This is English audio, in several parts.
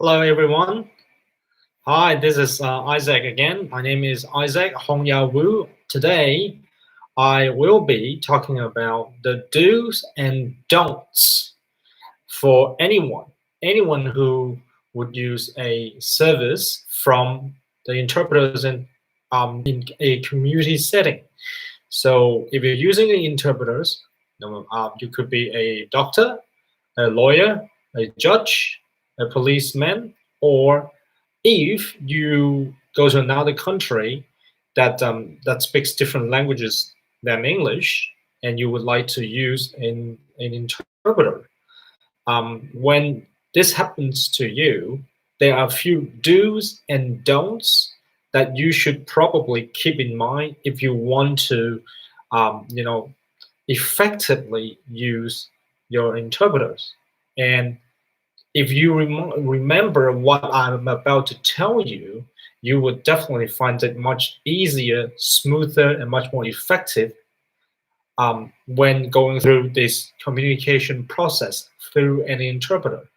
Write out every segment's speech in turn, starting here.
Hello, everyone. Hi, this is Isaac again. My name is Isaac Hongyao Wu. Today, I will be talking about the do's and don'ts for anyone who would use a service from the interpreters in a community setting. So, if you're using the interpreters, you could be a doctor, a lawyer, a judge, a policeman, or if you go to another country that speaks different languages than English, and you would like to use an interpreter. When this happens to you, there are a few do's and don'ts that you should probably keep in mind if you want to, you know, effectively use your interpreters. And if you remember what I'm about to tell you, you would definitely find it much easier, smoother, and much more effective when going through this communication process through an interpreter.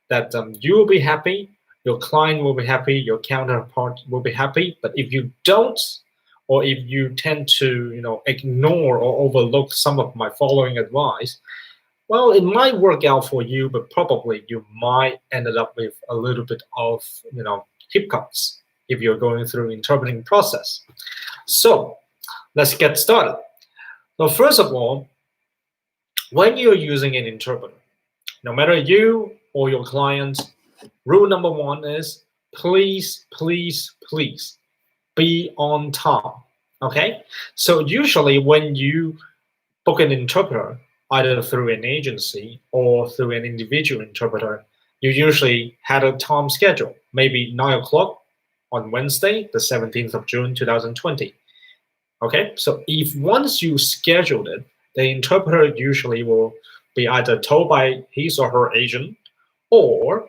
That you will be happy, your client will be happy, your counterpart will be happy. But if you don't, or if you tend to, ignore or overlook some of my following advice, well, it might work out for you, but probably you might end up with a little bit of, hiccups if you're going through interpreting process. So let's get started. So first of all, when you're using an interpreter, no matter you or your client, rule number one is please, please, please be on time. Okay? So usually when you book an interpreter, either through an agency or through an individual interpreter, you usually had a time schedule, maybe 9 o'clock on Wednesday, the 17th of June, 2020. Okay, so if once you scheduled it, the interpreter usually will be either told by his or her agent, or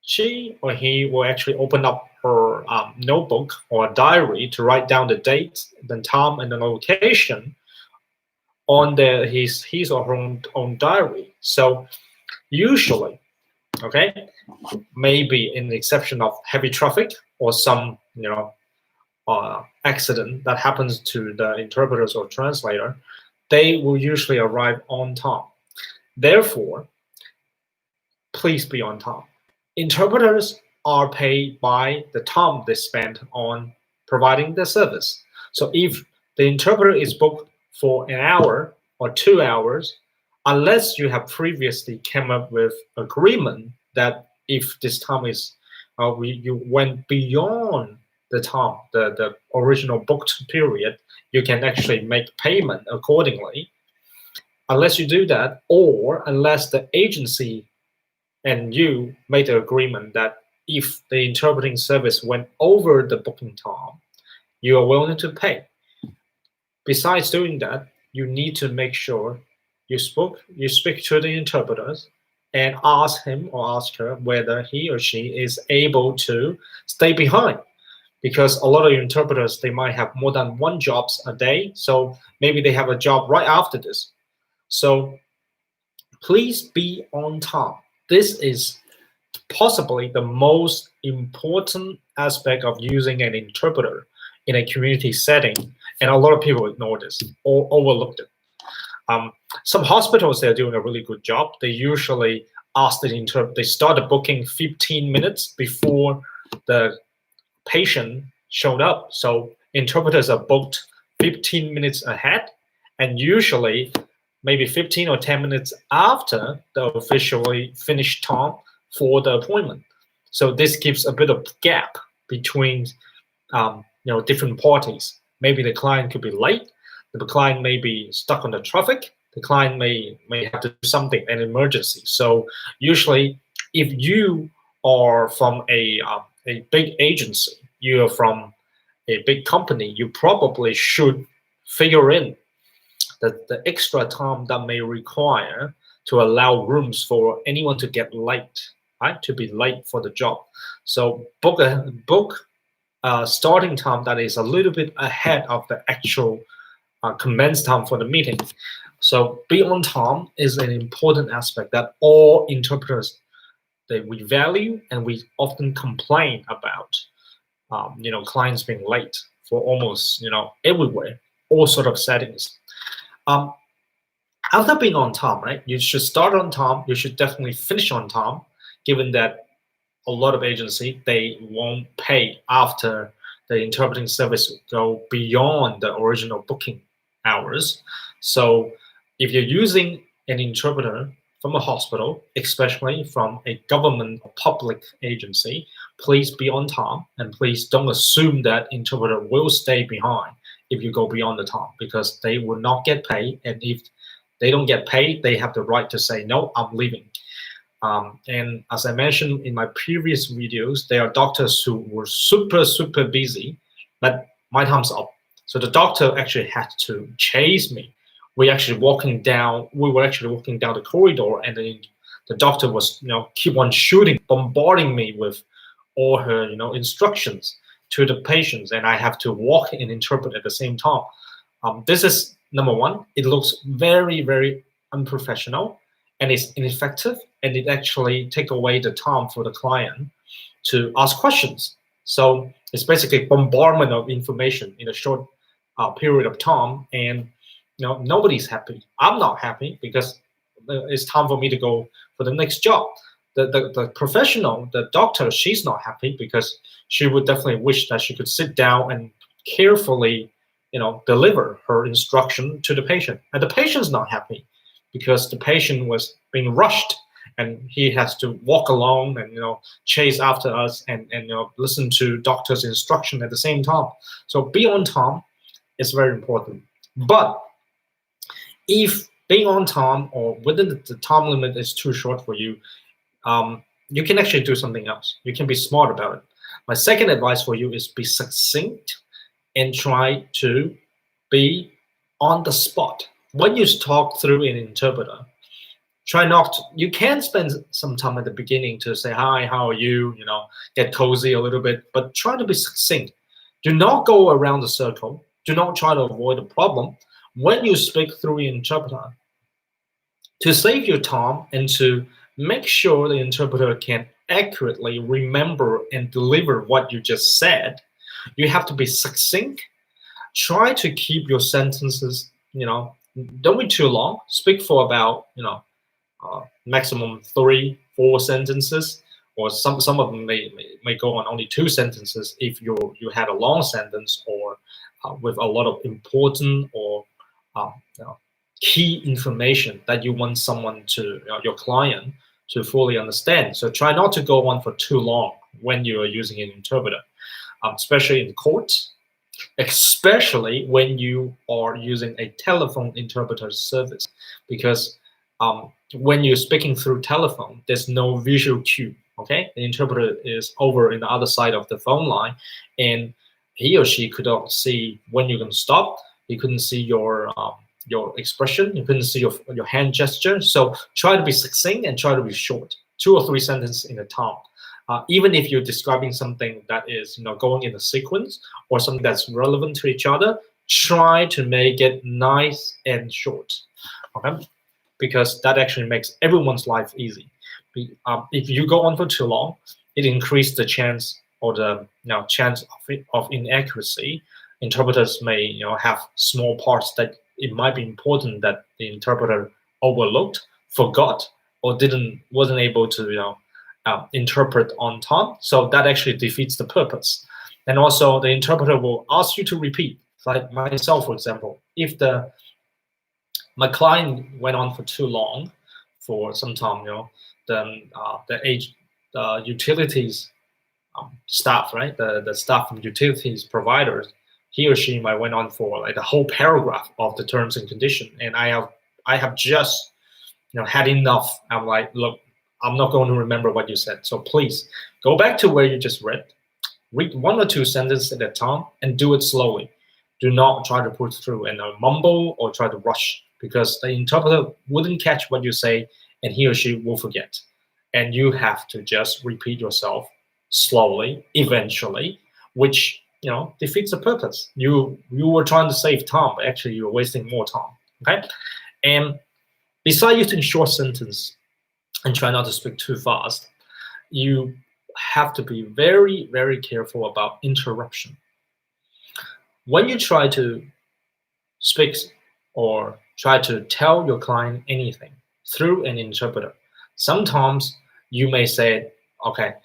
she or he will actually open up her notebook or diary to write down the date, the time, and the location on his or her own diary. So usually, okay, maybe in the exception of heavy traffic or some accident that happens to the interpreters or translator, they will usually arrive on time. Therefore, please be on time. Interpreters are paid by the time they spend on providing the service. So if the interpreter is booked for an hour or 2 hours, unless you have previously come up with agreement that if this time is you went beyond the time, the original booked period, you can actually make payment accordingly. Unless you do that, or unless the agency and you made an agreement that if the interpreting service went over the booking time, you are willing to pay. Besides doing that, you need to make sure you speak to the interpreters and ask him or ask her whether he or she is able to stay behind. Because a lot of interpreters, they might have more than one jobs a day, so maybe they have a job right after this. So please be on time. This is possibly the most important aspect of using an interpreter in a community setting, and a lot of people ignore this or overlook it. Some hospitals, they're doing a really good job. They usually ask the interpreter, they start the booking 15 minutes before the patient showed up. So interpreters are booked 15 minutes ahead, and usually maybe 15 or 10 minutes after the officially finished time for the appointment. So this gives a bit of gap between different parties. Maybe the client could be late, the client may be stuck on the traffic, the client may have to do something, an emergency. So usually if you are from a big agency, you are from a big company, you probably should figure in the extra time that may require to allow rooms for anyone to get late, right? To be late for the job. So book a starting time that is a little bit ahead of the actual commence time for the meeting. So be on time is an important aspect that all interpreters that we value and we often complain about, clients being late for almost, everywhere, all sort of settings. Um, After being on time, right? You should start on time. You should definitely finish on time, given that a lot of agency they won't pay after the interpreting service go beyond the original booking hours. So if you're using an interpreter from a hospital, especially from a government or public agency, please be on time and please don't assume that interpreter will stay behind if you go beyond the time, because they will not get paid, and if they don't get paid, they have the right to say no, I'm leaving. And as I mentioned in my previous videos, there are doctors who were super busy, but my time's up. So the doctor actually had to chase me. We were actually walking down the corridor, and then the doctor was, keep on shooting, bombarding me with all her, instructions to the patients, and I have to walk and interpret at the same time. This is number one. It looks very unprofessional, and it's ineffective, and it actually take away the time for the client to ask questions. So it's basically bombardment of information in a short period of time, and nobody's happy. I'm not happy because it's time for me to go for the next job. The professional, the doctor, she's not happy because she would definitely wish that she could sit down and carefully, deliver her instruction to the patient. And the patient's not happy because the patient was being rushed and he has to walk along and chase after us and listen to doctor's instruction at the same time. So be on time is very important. But if being on time or within the time limit is too short for you, you can actually do something else. You can be smart about it. My second advice for you is be succinct and try to be on the spot. When you talk through an interpreter, try not to, you can spend some time at the beginning to say, hi, how are you? Get cozy a little bit, but try to be succinct. Do not go around the circle. Do not try to avoid the problem. When you speak through an interpreter, to save your time and to make sure the interpreter can accurately remember and deliver what you just said, you have to be succinct. Try to keep your sentences, don't be too long. Speak for about, maximum 3-4 sentences, or some of them may go on only 2 sentences if you had a long sentence or with a lot of important or key information that you want someone to, your client, to fully understand. So try not to go on for too long when you are using an interpreter, especially in court, especially when you are using a telephone interpreter service, because when you're speaking through telephone, there's no visual cue. Okay, the interpreter is over in the other side of the phone line, and he or she could not see when you're going to stop. He couldn't see your expression. You couldn't see your hand gesture. So try to be succinct and try to be short, 2 or 3 sentences in a time. Even if you're describing something that is going in a sequence or something that's relevant to each other, try to make it nice and short. Okay, because that actually makes everyone's life easy. If you go on for too long, it increases the chance or the chance of inaccuracy. Interpreters may have small parts that it might be important that the interpreter overlooked, forgot, or wasn't able to interpret on time. So that actually defeats the purpose. And also the interpreter will ask you to repeat. Like myself, for example, if my client went on for too long, for some time, then the utilities staff, right? The staff from utilities providers, he or she might went on for like the whole paragraph of the terms and condition, and I have just had enough. I'm like, look, I'm not going to remember what you said, so please go back to where you just read 1 or 2 sentences at a time and do it slowly. Do not try to push through and mumble or try to rush, because the interpreter wouldn't catch what you say and he or she will forget. And you have to just repeat yourself slowly, eventually, which defeats the purpose. You were trying to save time, but actually you're wasting more time. Okay, and besides using short sentence and try not to speak too fast, you have to be very, very careful about interruption. When you try to speak or try to tell your client anything through an interpreter, sometimes you may say, okay,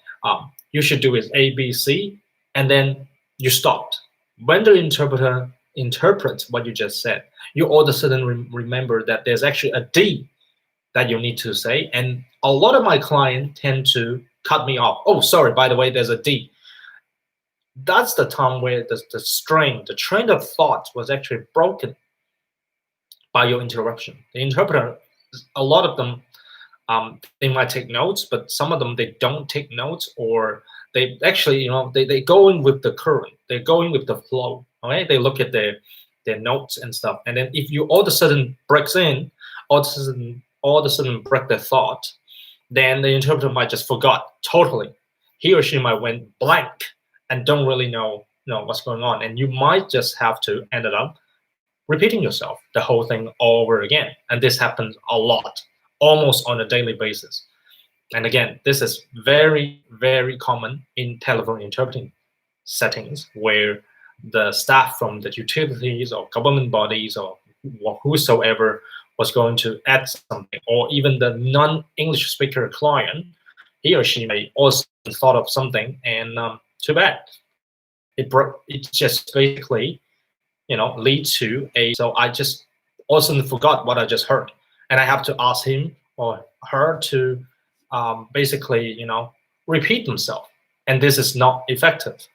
you should do is A, B, C, and then you stopped. When the interpreter interprets what you just said, you all of a sudden remember that there's actually a D that you need to say. And a lot of my clients tend to cut me off. Oh, sorry, by the way, there's a D. That's the time where the train of thought was actually broken by your interruption. The interpreter, a lot of them, they might take notes, but some of them they don't take notes, or they actually, they go in with the current. They're going with the flow. Okay, they look at their notes and stuff, and then if you all of a sudden breaks in, all of a sudden break their thought, then the interpreter might just forgot totally. He or she might went blank and don't really know what's going on, and you might just have to end up repeating yourself the whole thing all over again. And this happens a lot, almost on a daily basis. And again, this is very, very common in telephone interpreting settings, where the staff from the utilities or government bodies or whosoever was going to add something, or even the non-English speaker client, he or she may also thought of something, and too bad. It just basically lead to so I just also forgot what I just heard, and I have to ask him or her to basically repeat themselves, and this is not effective.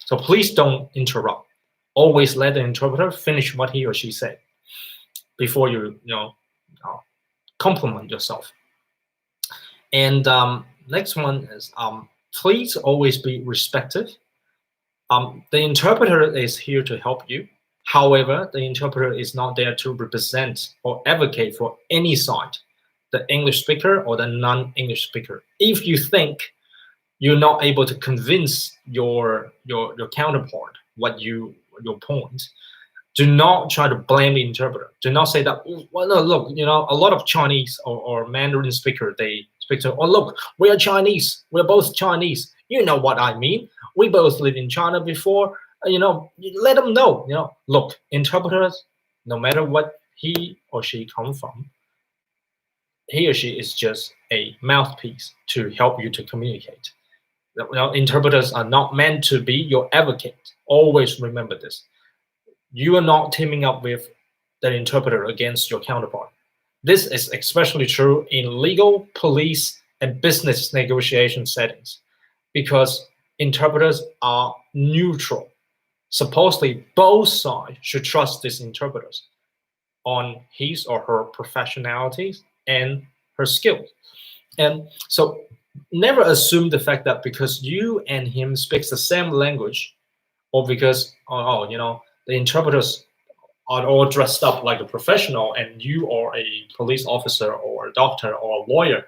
So please don't interrupt. Always let the interpreter finish what he or she said before you compliment yourself. And next one is please always be respectful. The interpreter is here to help you. However, the interpreter is not there to represent or advocate for any side, the English speaker or the non-English speaker. If you think you're not able to convince your counterpart your point, do not try to blame the interpreter. Do not say that, well, no, look, a lot of Chinese or Mandarin speaker, they speak to, oh, look, we are Chinese. We're both Chinese. You know what I mean. We both lived in China before. Let them know. Look, interpreters, no matter what he or she comes from, he or she is just a mouthpiece to help you to communicate. Interpreters are not meant to be your advocate. Always remember this. You are not teaming up with the interpreter against your counterpart. This is especially true in legal, police, and business negotiation settings, because interpreters are neutral. Supposedly, both sides should trust these interpreters on his or her professionality and her skills. And so never assume the fact that because you and him speaks the same language, or because, the interpreters are all dressed up like a professional and you are a police officer or a doctor or a lawyer,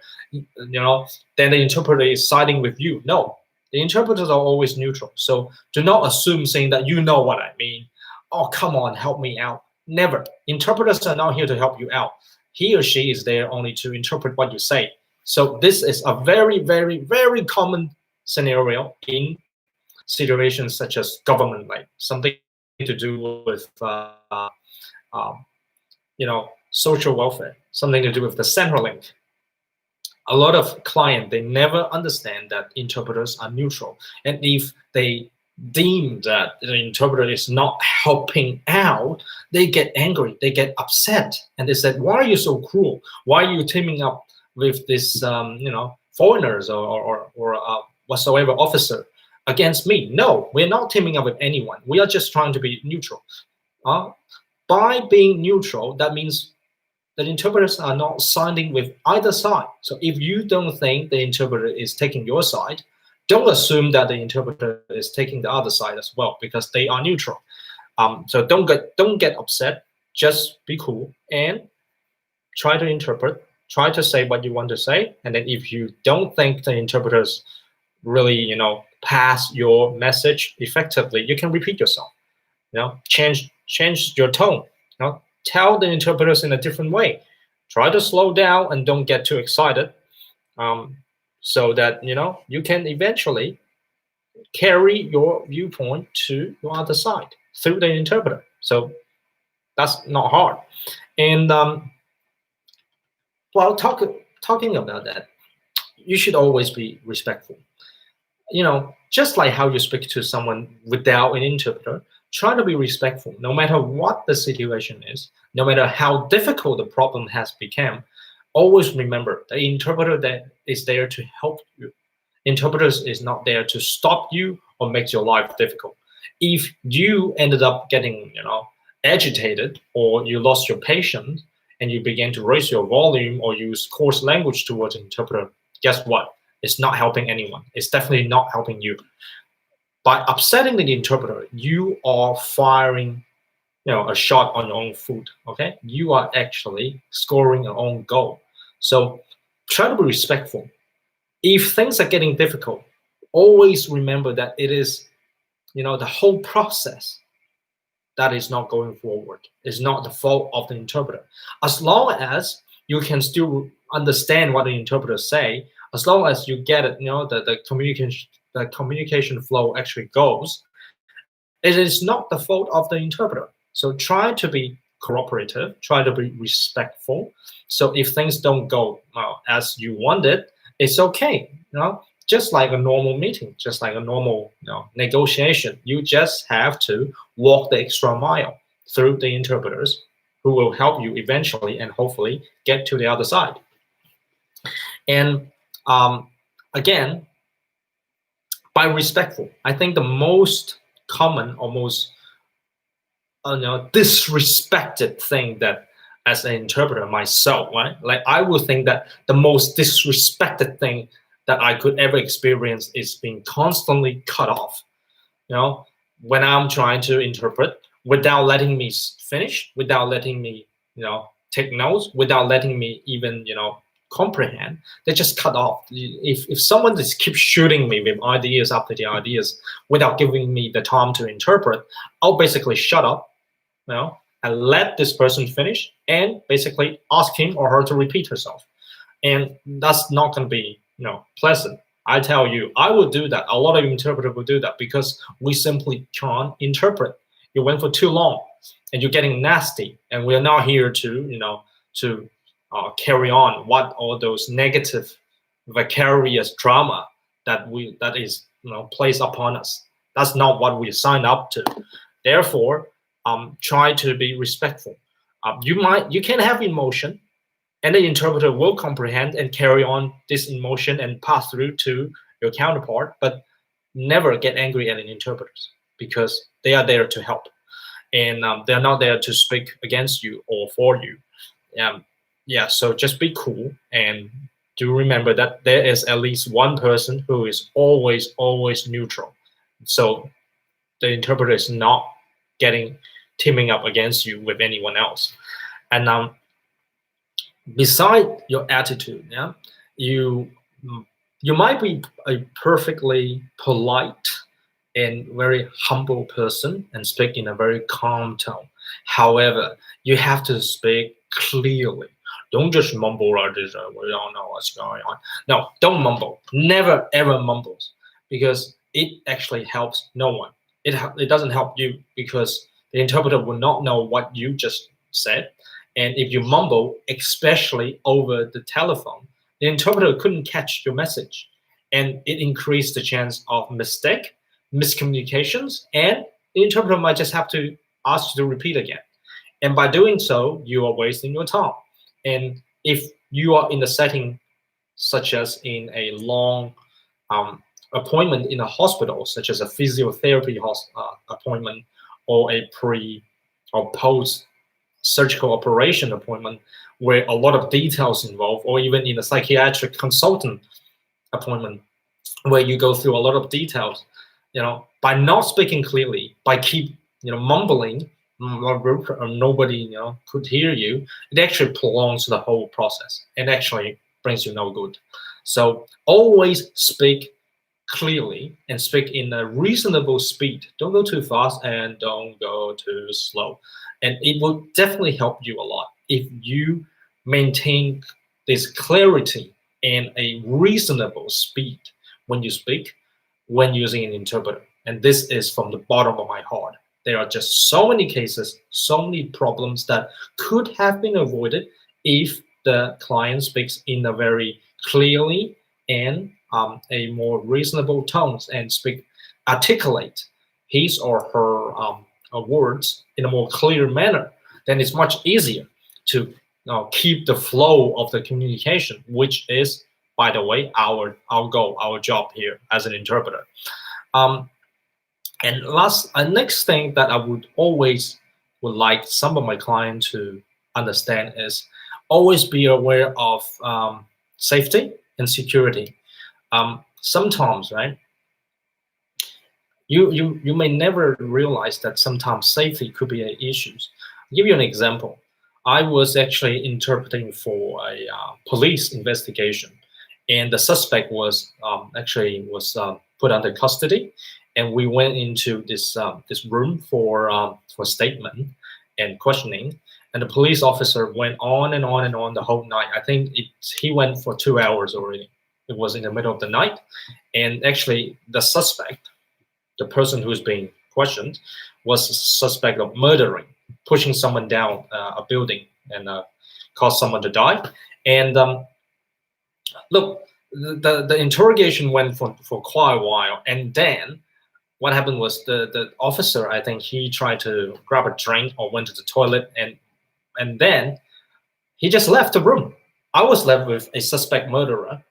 then the interpreter is siding with you. No, the interpreters are always neutral. So do not assume saying that you know what I mean. Oh, come on, help me out. Never. Interpreters are not here to help you out. He or she is there only to interpret what you say. So this is a very, very, very common scenario in situations such as government, like something to do with social welfare, something to do with the Centrelink. A lot of clients, they never understand that interpreters are neutral. And if they deem that the interpreter is not helping out, they get angry, they get upset, and they said, why are you so cruel? Why are you teaming up with this foreigners or whatsoever officer against me? No, we're not teaming up with anyone. We are just trying to be neutral. By being neutral, that means that interpreters are not siding with either side. So if you don't think the interpreter is taking your side, don't assume that the interpreter is taking the other side as well, because they are neutral. So don't get upset. Just be cool and try to interpret. Try to say what you want to say. And then if you don't think the interpreters really, pass your message effectively, you can repeat yourself. Change your tone. Tell the interpreters in a different way. Try to slow down and don't get too excited. so that you can eventually carry your viewpoint to your other side through the interpreter. So that's not hard. And while talking about that, you should always be respectful. Just like how you speak to someone without an interpreter, try to be respectful no matter what the situation is, no matter how difficult the problem has become. Always remember the interpreter that is there to help you. Interpreters is not there to stop you or make your life difficult. If you ended up getting, agitated, or you lost your patience and you began to raise your volume or use coarse language towards an interpreter, guess what? It's not helping anyone. It's definitely not helping you. By upsetting the interpreter, you are firing, a shot on your own foot. Okay, you are actually scoring your own goal. So try to be respectful. If things are getting difficult, always remember that it is, the whole process that is not going forward. It's not the fault of the interpreter. As long as you can still understand what the interpreters say, as long as you get it, the communication flow actually goes, it is not the fault of the interpreter. So try to be cooperative, try to be respectful. So if things don't go as you wanted, it's okay. Just like a normal meeting, just like a normal negotiation, you just have to walk the extra mile through the interpreters who will help you eventually and hopefully get to the other side. And again, by respectful, I think the most common or most disrespected thing that as an interpreter myself, right? Like I would think that the most disrespected thing that I could ever experience is being constantly cut off. When I'm trying to interpret without letting me finish, without letting me, take notes, without letting me even, comprehend, they just cut off. If someone just keeps shooting me with ideas after the ideas without giving me the time to interpret, I'll basically shut up, and let this person finish and basically ask him or her to repeat herself. And that's not going to be, pleasant. I tell you, I would do that. A lot of interpreters will do that because we simply can't interpret. You went for too long and you're getting nasty, and we're not here to carry on what all those negative vicarious drama that is placed upon us. That's not what we signed up to. Therefore, try to be respectful. You can have emotion, and the interpreter will comprehend and carry on this emotion and pass through to your counterpart, but never get angry at an interpreter because they are there to help, and they're not there to speak against you or for you. So just be cool, and do remember that there is at least one person who is always neutral. So the interpreter is not teaming up against you with anyone else. And beside your attitude, you might be a perfectly polite and very humble person and speak in a very calm tone. However, you have to speak clearly. Don't just mumble like this. We don't know what's going on. No, don't mumble. Never ever mumbles, because it actually helps no one. It doesn't help you because the interpreter will not know what you just said. And if you mumble, especially over the telephone, the interpreter couldn't catch your message. And it increased the chance of mistake, miscommunications, and the interpreter might just have to ask you to repeat again. And by doing so, you are wasting your time. And if you are in a setting such as in a long appointment in a hospital, such as a physiotherapy appointment, or a pre or post surgical operation appointment where a lot of details involved, or even in a psychiatric consultant appointment where you go through a lot of details, by not speaking clearly, by keep mumbling, nobody could hear you, it actually prolongs the whole process and actually brings you no good. So always speak clearly and speak in a reasonable speed. Don't go too fast and don't go too slow. And it will definitely help you a lot if you maintain this clarity and a reasonable speed when you speak, when using an interpreter. And this is from the bottom of my heart. There are just so many cases, so many problems that could have been avoided if the client speaks in a very clearly and a more reasonable tones and articulate his or her words in a more clear manner. Then it's much easier to keep the flow of the communication, which is, by the way, our goal, our job here as an interpreter. Um, and next thing that I would like some of my clients to understand is always be aware of safety and security. Sometimes, right? You may never realize that sometimes safety could be an issue. I'll give you an example. I was actually interpreting for a police investigation, and the suspect was put under custody, and we went into this room for statement and questioning, and the police officer went on and on and on the whole night. I think he went for 2 hours already. It was in the middle of the night, and actually the suspect, the person who's being questioned, was suspect of murdering, pushing someone down a building and caused someone to die. And look, the interrogation went for quite a while, and then what happened was the officer, I think he tried to grab a drink or went to the toilet, and then he just left the room. I was left with a suspect murderer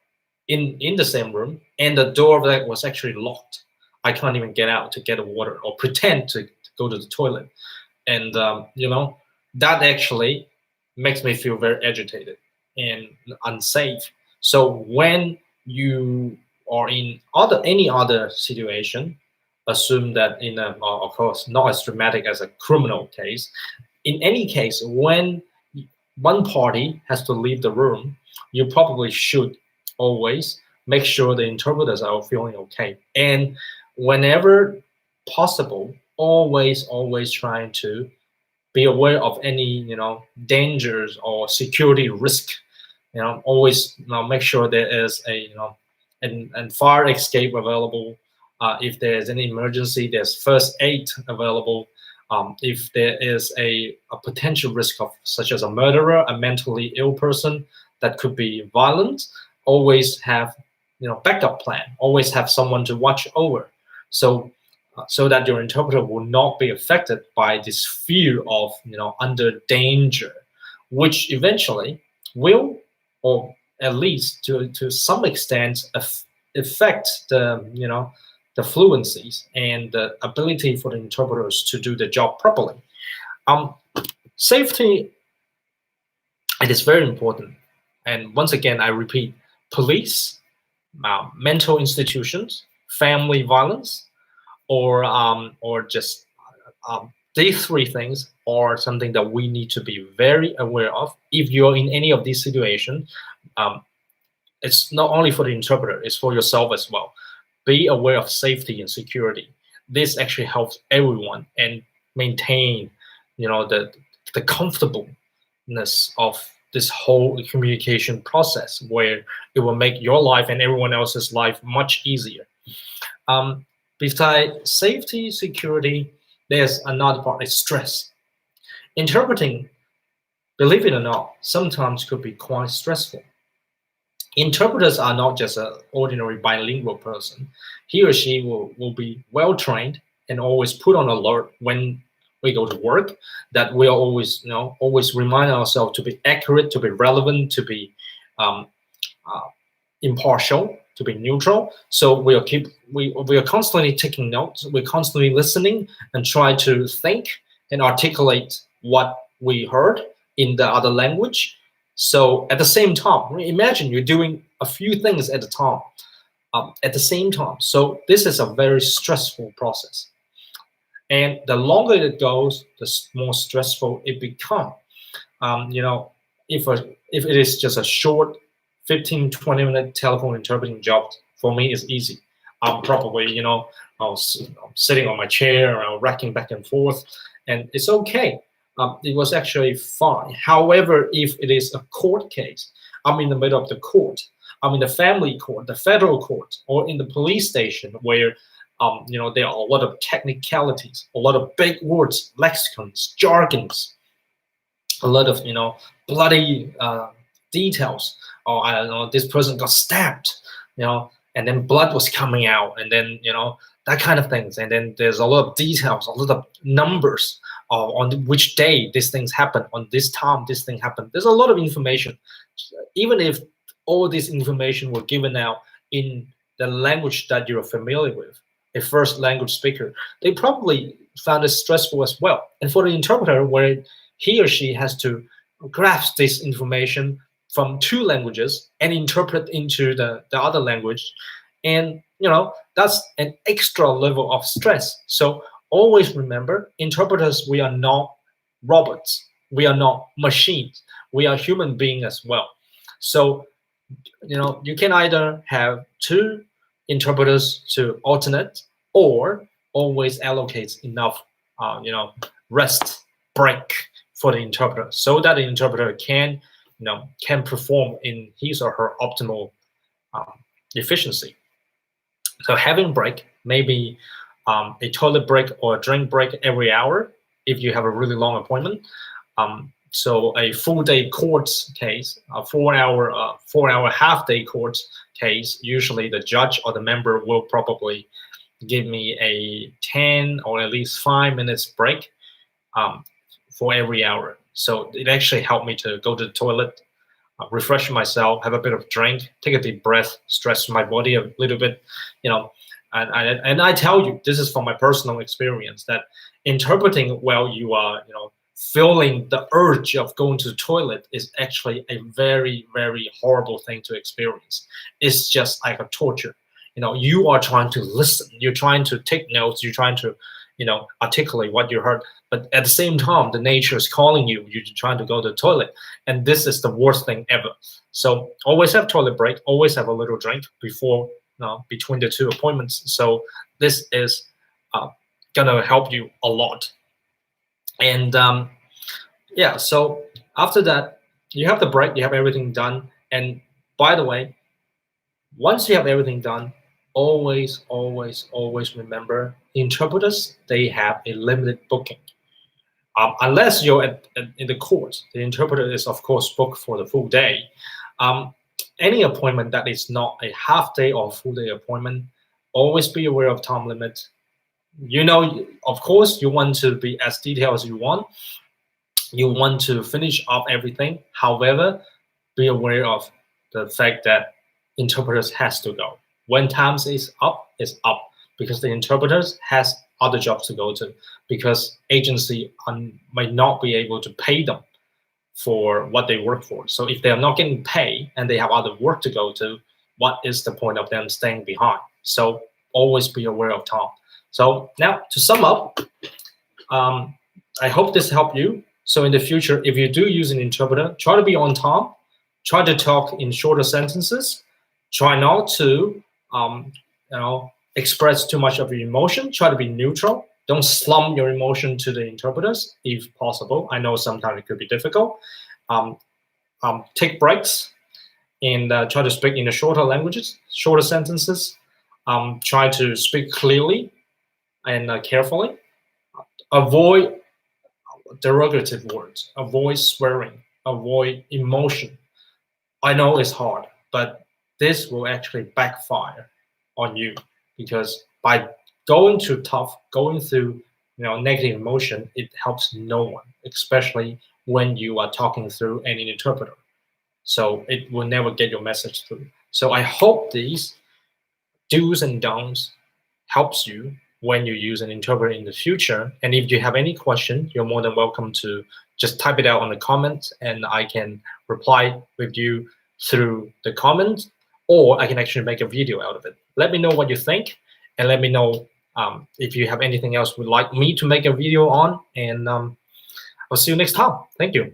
in the same room, and the door of that was actually locked. I can't even get out to get water or pretend to go to the toilet. And that actually makes me feel very agitated and unsafe. So when you are in any other situation, assume that of course, not as dramatic as a criminal case. In any case, when one party has to leave the room, you probably should always make sure the interpreters are feeling okay. And whenever possible, always trying to be aware of any dangers or security risk. Always make sure there is a and fire escape available. If there's any emergency, there's first aid available. If there is a potential risk of such as a murderer, a mentally ill person that could be violent, always have backup plan. Always have someone to watch over. So that your interpreter will not be affected by this fear of under danger, which eventually will, or at least to some extent, affect the fluencies and the ability for the interpreters to do the job properly. Safety, it is very important. And once again, I repeat, police, mental institutions, family violence, or just these three things are something that we need to be very aware of. If you're in any of these situations, it's not only for the interpreter, it's for yourself as well. Be aware of safety and security. This actually helps everyone and maintain the comfortableness of this whole communication process, where it will make your life and everyone else's life much easier. Besides safety, security, there's another part, is stress. Interpreting, believe it or not, sometimes could be quite stressful. Interpreters are not just an ordinary bilingual person. He or she will be well trained and always put on alert when we go to work, that we are always remind ourselves to be accurate, to be relevant, to be impartial, to be neutral. So we are constantly taking notes. We're constantly listening and try to think and articulate what we heard in the other language. So at the same time, imagine you're doing a few things at the same time. So this is a very stressful process. And the longer it goes, the more stressful it becomes. If it is just a short 15, 20-minute telephone interpreting job, for me is easy. I'm probably, sitting on my chair or racking back and forth, and it's okay. It was actually fine. However, if it is a court case, I'm in the middle of the court. in the family court, the federal court, or in the police station where there are a lot of technicalities, a lot of big words, lexicons, jargons, a lot of bloody details. Or I don't know, this person got stabbed, and then blood was coming out, and then that kind of things. And then there's a lot of details, a lot of numbers on which day these things happen, on this time this thing happened. There's a lot of information. Even if all this information were given out in the language that you're familiar with, a first language speaker, they probably found it stressful as well. And for the interpreter, where he or she has to grasp this information from two languages and interpret into the other language, and that's an extra level of stress. So always remember, interpreters, we are not robots, we are not machines, we are human beings as well. So you can either have two interpreters to alternate, or always allocate enough rest break for the interpreter, so that the interpreter can perform in his or her optimal efficiency. So having break, maybe a toilet break or a drink break every hour if you have a really long appointment. So a full day court case, a 4 hour half day court case, usually the judge or the member will probably give me a 10 or at least 5 minutes break for every hour. So it actually helped me to go to the toilet, refresh myself, have a bit of drink, take a deep breath, stretch my body a little bit, and I tell you, this is from my personal experience, that interpreting while you are, feeling the urge of going to the toilet is actually a very, very horrible thing to experience. It's just like a torture. You are trying to listen, you're trying to take notes, you're trying to, articulate what you heard, but at the same time, the nature is calling you, you're trying to go to the toilet, and this is the worst thing ever. So always have toilet break, always have a little drink before, between the two appointments. So this is gonna help you a lot. And so after that, you have the break, you have everything done. And by the way, once you have everything done, always remember, interpreters, they have a limited booking. Unless you're in the court, the interpreter is of course booked for the full day. Any appointment that is not a half day or full day appointment, always be aware of time limit. Of course, you want to be as detailed as you want. You want to finish up everything. However, be aware of the fact that interpreters has to go. When time is up, because the interpreters has other jobs to go to, because agency might not be able to pay them for what they work for. So if they are not getting paid and they have other work to go to, what is the point of them staying behind? So always be aware of time. So now to sum up, I hope this helped you. So in the future, if you do use an interpreter, try to be on time, try to talk in shorter sentences, try not to express too much of your emotion, try to be neutral. Don't slump your emotion to the interpreters if possible. I know sometimes it could be difficult. Take breaks and try to speak in the shorter languages, shorter sentences. Try to speak clearly and carefully. Avoid derogative words, avoid swearing, avoid emotion. I know it's hard, but this will actually backfire on you, because by going too tough, going through negative emotion, it helps no one, especially when you are talking through an interpreter. So it will never get your message through. So I hope these do's and don'ts helps you when you use an interpreter in the future. And if you have any question, you're more than welcome to just type it out on the comments, and I can reply with you through the comments, or I can actually make a video out of it. Let me know what you think, and let me know if you have anything else would like me to make a video on, and I'll see you next time. Thank you.